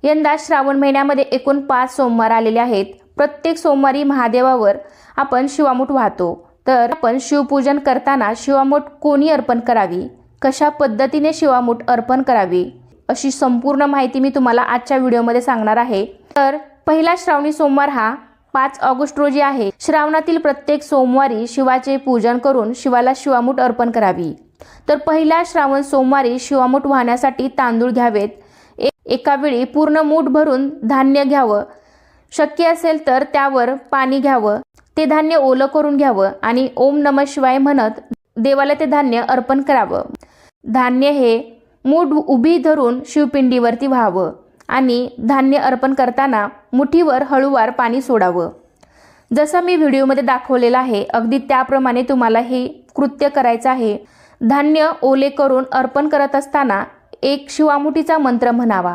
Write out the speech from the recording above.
यंदा श्रावण महिन्यामध्ये एकूण 5 सोमवार आलेले आहेत। प्रत्येक सोमवारी महादेवावर आपण शिवामूठ वाहतो। तर आपण शिवपूजन करताना शिवामूठ कोणी अर्पण करावी, कशा पद्धतीने शिवामूठ अर्पण करावी, अशी संपूर्ण माहिती मी तुम्हाला आजच्या व्हिडिओमध्ये सांगणार आहे। तर पहिला श्रावणी सोमवार हा 5 ऑगस्ट रोजी आहे। श्रावणातील प्रत्येक सोमवारी शिवाचे पूजन करून शिवाला शिवामूठ अर्पण करावी। तर पहिल्या श्रावण सोमवारी शिवामूठ वाहण्यासाठी तांदूळ घ्यावेत। एका वेळी पूर्ण मूठ भरून धान्य घ्यावं। शक्य असेल तर त्यावर पाणी घ्यावं, ते धान्य ओलं करून घ्यावं आणि ओम नमः शिवाय म्हणत देवाला ते धान्य अर्पण करावं। धान्य हे मूठ उभी धरून शिवपिंडीवरती व्हावं आणि धान्य अर्पण करताना मुठीवर हळूवार पाणी सोडावं। जसं मी व्हिडिओमध्ये दाखवलेलं आहे अगदी त्याप्रमाणे तुम्हाला हे कृत्य करायचं आहे। धान्य ओले करून अर्पण करत असताना एक शिवामुठीचा मंत्र म्हणावा।